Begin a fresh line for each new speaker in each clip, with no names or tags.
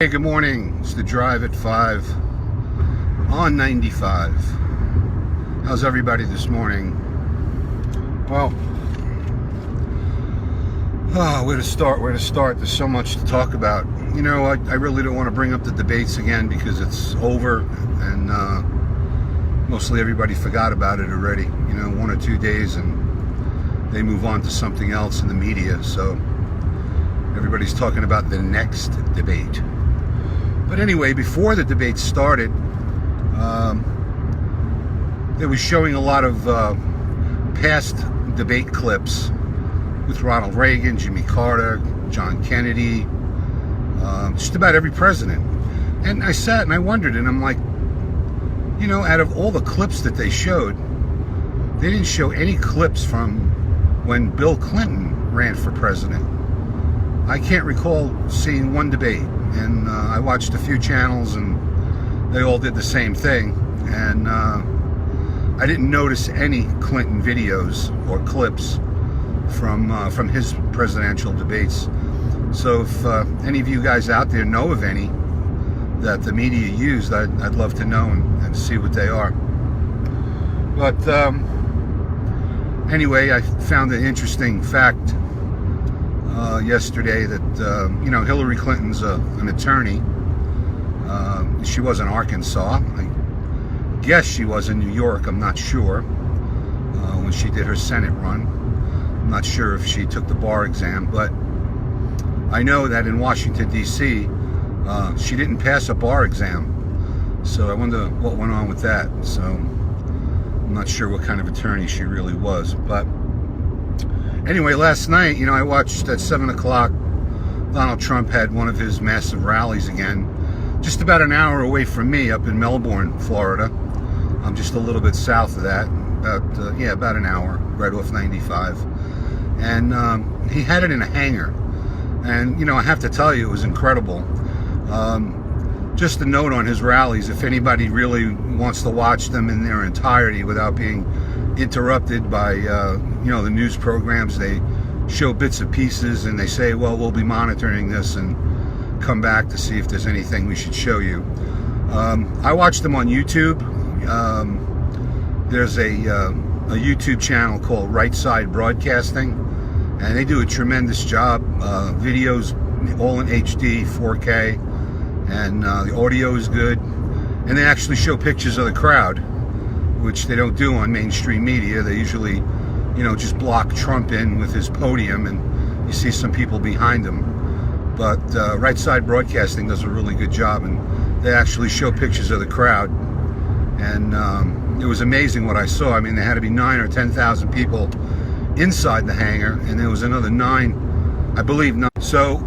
Hey, good morning. It's the drive at 5 on 95. How's everybody this morning? Well, where to start? There's so much to talk about. You know, I really don't want to bring up the debates again because it's over and mostly everybody forgot about it already. You know, 1 or 2 days and they move on to something else in the media. So everybody's talking about the next debate. But anyway, before the debate started, they were showing a lot of past debate clips with Ronald Reagan, Jimmy Carter, John Kennedy, just about every president. And I sat and I wondered, and I'm like, you know, out of all the clips that they showed, they didn't show any clips from when Bill Clinton ran for president. I can't recall seeing one debate, and I watched a few channels and they all did the same thing, and I didn't notice any Clinton videos or clips from his presidential debates. So if any of you guys out there know of any that the media used, I'd love to know and see what they are. But anyway, I found an interesting fact yesterday that you know, Hillary Clinton's an attorney. She was in Arkansas. I guess she was in New York. I'm not sure. When she did her Senate run, I'm not sure if she took the bar exam, but I know that in Washington D.C. She didn't pass a bar exam. So I wonder what went on with that. So I'm not sure what kind of attorney she really was, but anyway, last night, you know, I watched at 7 o'clock, Donald Trump had one of his massive rallies again, just about an hour away from me up in Melbourne, Florida. I'm just a little bit south of that, about an hour, right off 95. And he had it in a hangar. And, you know, I have to tell you, it was incredible. Just a note on his rallies, if anybody really wants to watch them in their entirety without being interrupted by you know, the news programs, they show bits and pieces and they say, well, we'll be monitoring this and come back to see if there's anything we should show you. I watched them on YouTube. There's a YouTube channel called Right Side Broadcasting, and they do a tremendous job. Videos all in HD 4K, and the audio is good, and they actually show pictures of the crowd, which they don't do on mainstream media. They usually, you know, just block Trump in with his podium and you see some people behind him. But Right Side Broadcasting does a really good job, and they actually show pictures of the crowd. And it was amazing what I saw. I mean, there had to be 9 or 10,000 people inside the hangar, and there was another 9, I believe. 9. So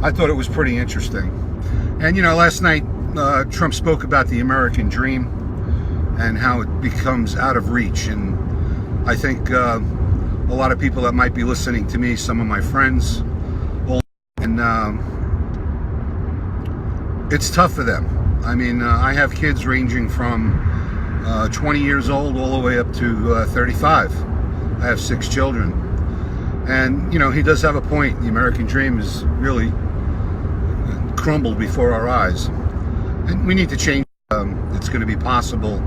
I thought it was pretty interesting. And, you know, last night, Trump spoke about the American dream and how it becomes out of reach. And I think a lot of people that might be listening to me, some of my friends, and it's tough for them. I mean, I have kids ranging from 20 years old all the way up to 35. I have 6 children. And, you know, he does have a point. The American dream is really crumbled before our eyes. And we need to change. It's going to be possible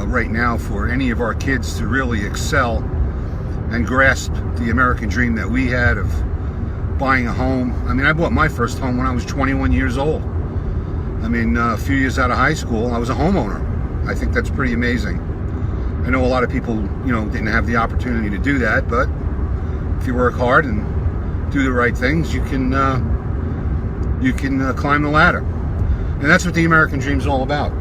right now for any of our kids to really excel and grasp the American dream that we had of buying a home. I mean, I bought my first home when I was 21 years old. I mean, a few years out of high school, I was a homeowner. I think that's pretty amazing. I know a lot of people, you know, didn't have the opportunity to do that, but if you work hard and do the right things, you can climb the ladder. And that's what the American dream is all about.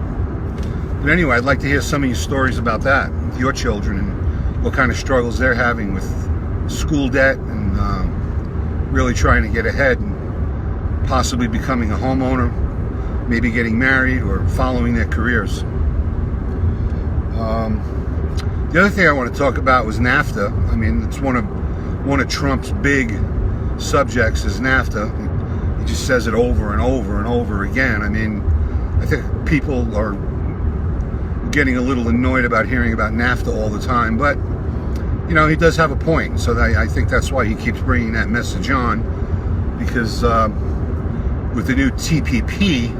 But anyway, I'd like to hear some of your stories about that, with your children, and what kind of struggles they're having with school debt and really trying to get ahead and possibly becoming a homeowner, maybe getting married or following their careers. The other thing I want to talk about was NAFTA. I mean, it's one of Trump's big subjects is NAFTA. He just says it over and over and over again. I mean, I think people are getting a little annoyed about hearing about NAFTA all the time, but you know, he does have a point. So I think that's why he keeps bringing that message on. because with the new TPP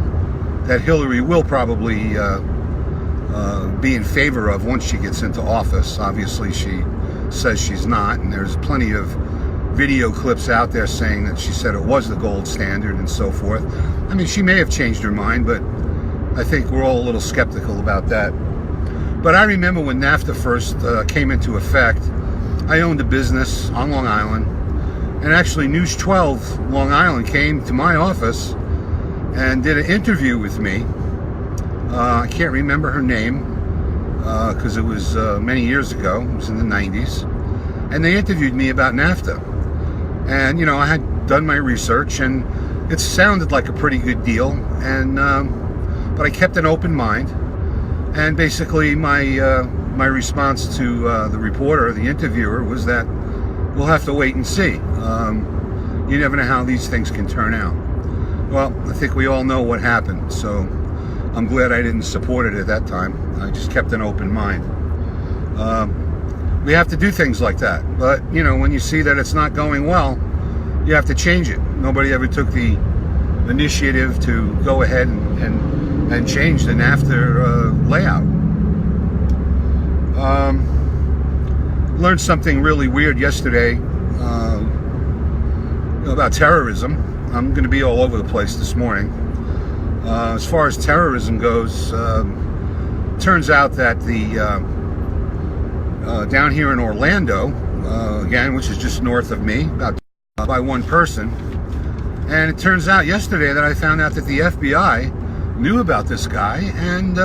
that Hillary will probably be in favor of once she gets into office. Obviously, she says she's not, and there's plenty of video clips out there saying that she said it was the gold standard and so forth. I mean, she may have changed her mind, but I think we're all a little skeptical about that. But I remember when NAFTA first came into effect, I owned a business on Long Island, and actually News 12 Long Island came to my office and did an interview with me. I can't remember her name because it was many years ago. It was in the 90s. And they interviewed me about NAFTA. And, you know, I had done my research, and it sounded like a pretty good deal. And but I kept an open mind. And basically my response to the reporter, the interviewer, was that we'll have to wait and see. You never know how these things can turn out. Well, I think we all know what happened, so I'm glad I didn't support it at that time. I just kept an open mind. We have to do things like that, but you know, when you see that it's not going well, you have to change it. Nobody ever took the initiative to go ahead and change the NAFTA layout. Learned something really weird yesterday about terrorism. I'm going to be all over the place this morning. As far as terrorism goes, turns out that the down here in Orlando, again, which is just north of me, about by one person, and it turns out yesterday that I found out that the FBI knew about this guy, and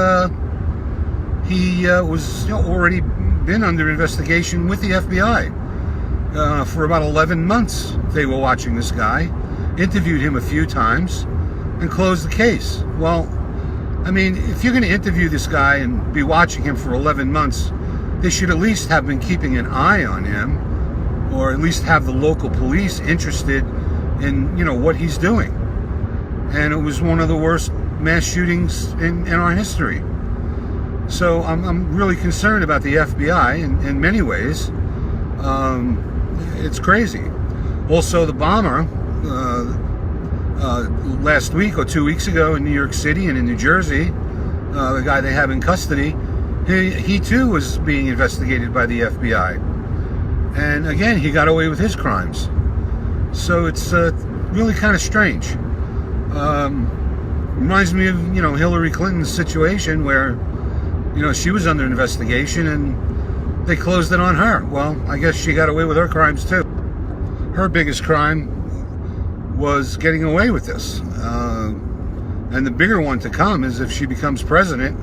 he was already been under investigation with the FBI for about 11 months. They were watching this guy, interviewed him a few times, and closed the case. Well, I mean, if you're going to interview this guy and be watching him for 11 months, they should at least have been keeping an eye on him, or at least have the local police interested in, you know, what he's doing. And it was one of the worst mass shootings in our history. So I'm really concerned about the FBI in many ways. It's crazy. Also, the bomber last week or 2 weeks ago in New York City and in New Jersey, the guy they have in custody, he too was being investigated by the FBI. And again, he got away with his crimes. So it's really kind of strange. Reminds me of, you know, Hillary Clinton's situation where, you know, she was under investigation and they closed it on her. Well, I guess she got away with her crimes too. Her biggest crime was getting away with this. And the bigger one to come is if she becomes president,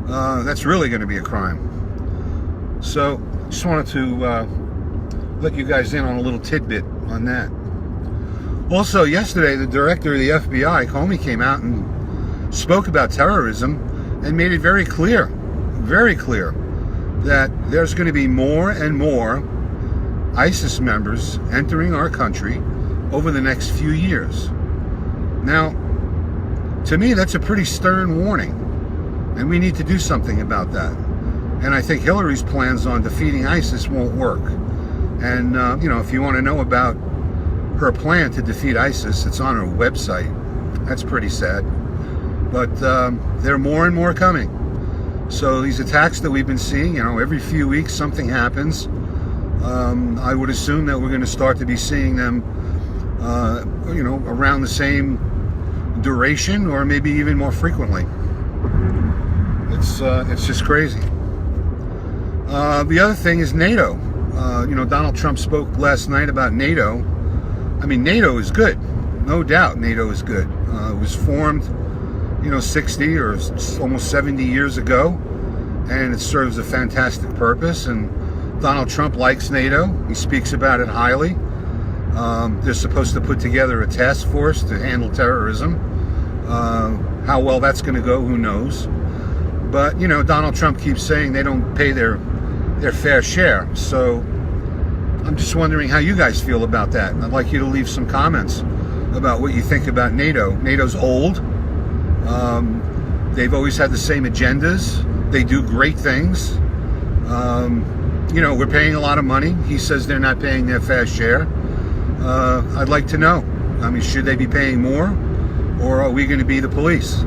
that's really going to be a crime. So just wanted to let you guys in on a little tidbit on that. Also, yesterday, the director of the FBI, Comey, came out and spoke about terrorism and made it very clear, that there's going to be more and more ISIS members entering our country over the next few years. Now, to me, that's a pretty stern warning, and we need to do something about that. And I think Hillary's plans on defeating ISIS won't work. And, you know, if you want to know about her plan to defeat ISIS, it's on her website. That's pretty sad. But there are more and more coming. So these attacks that we've been seeing, you know, every few weeks something happens. I would assume that we're going to start to be seeing them, you know, around the same duration or maybe even more frequently. It's just crazy. The other thing is NATO. You know, Donald Trump spoke last night about NATO. I mean, NATO is good. No doubt NATO is good. It was formed, you know, 60 or almost 70 years ago, and it serves a fantastic purpose. And Donald Trump likes NATO. He speaks about it highly. They're supposed to put together a task force to handle terrorism. How well that's going to go, who knows? But, you know, Donald Trump keeps saying they don't pay their fair share. So I'm just wondering how you guys feel about that. I'd like you to leave some comments about what you think about NATO. NATO's old. They've always had the same agendas. They do great things. You know, we're paying a lot of money. He says they're not paying their fair share. I'd like to know. I mean, should they be paying more, or are we going to be the police?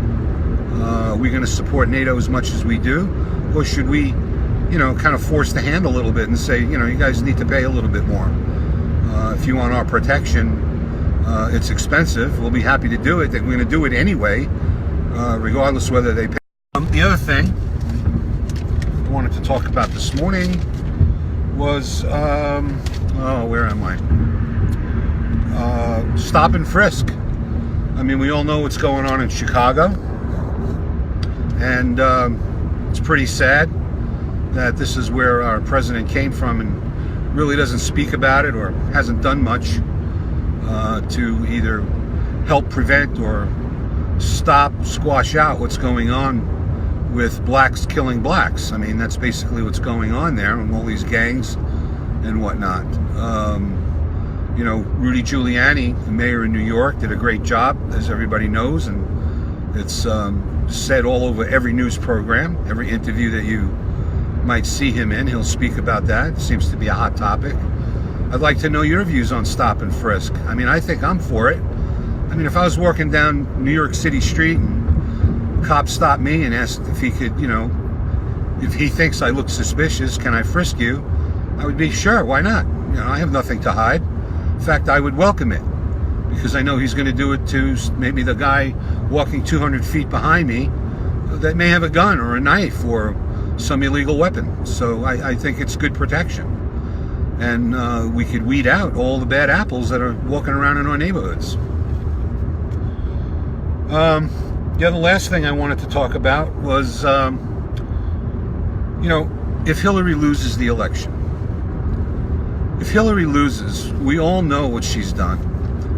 Are we going to support NATO as much as we do, or should we, kind of force the hand a little bit and say, you guys need to pay a little bit more? If you want our protection, it's expensive. We'll be happy to do it. We're going to do it anyway, regardless whether they pay. The other thing I wanted to talk about this morning was, where am I? Stop and frisk. I mean, we all know what's going on in Chicago, and it's pretty sad that this is where our president came from and really doesn't speak about it or hasn't done much to either help prevent or squash out what's going on with blacks killing blacks. I mean, that's basically what's going on there, and all these gangs and whatnot. Rudy Giuliani, the mayor in New York, did a great job, as everybody knows, and it's said all over every news program, every interview that you might see him in, he'll speak about that. It seems to be a hot topic. I'd like to know your views on stop and frisk. I mean, I think I'm for it. I mean, if I was walking down New York City street and a cop stopped me and asked if he could, if he thinks I look suspicious, can I frisk you? I would be, sure, why not? I have nothing to hide. In fact, I would welcome it, because I know he's going to do it to maybe the guy walking 200 feet behind me that may have a gun or a knife or some illegal weapon. So I think it's good protection. And we could weed out all the bad apples that are walking around in our neighborhoods. The last thing I wanted to talk about was, if Hillary loses the election. If Hillary loses, we all know what she's done,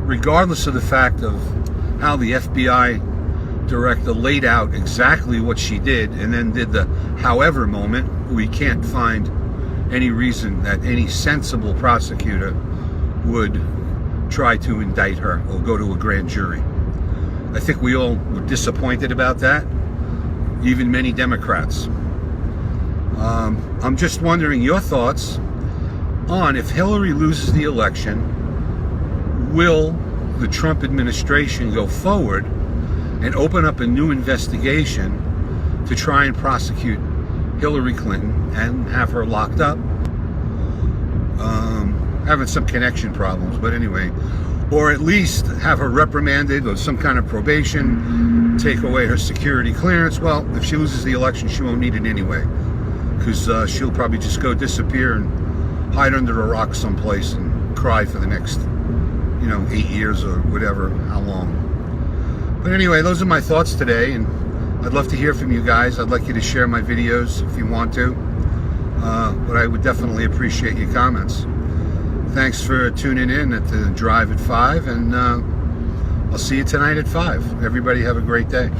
regardless of the fact of how the FBI director laid out exactly what she did and then did the however moment. We can't find any reason that any sensible prosecutor would try to indict her or go to a grand jury. I think we all were disappointed about that, even many Democrats. I'm just wondering your thoughts on, if Hillary loses the election, will the Trump administration go forward and open up a new investigation to try and prosecute Hillary Clinton and have her locked up? Having some connection problems, but anyway. Or at least have her reprimanded or some kind of probation, take away her security clearance. Well, if she loses the election, she won't need it anyway, because she'll probably just go disappear and hide under a rock someplace and cry for the next, 8 years or whatever, how long. But anyway, those are my thoughts today, and I'd love to hear from you guys. I'd like you to share my videos if you want to, but I would definitely appreciate your comments. Thanks for tuning in at the Drive at 5, and I'll see you tonight at 5. Everybody have a great day.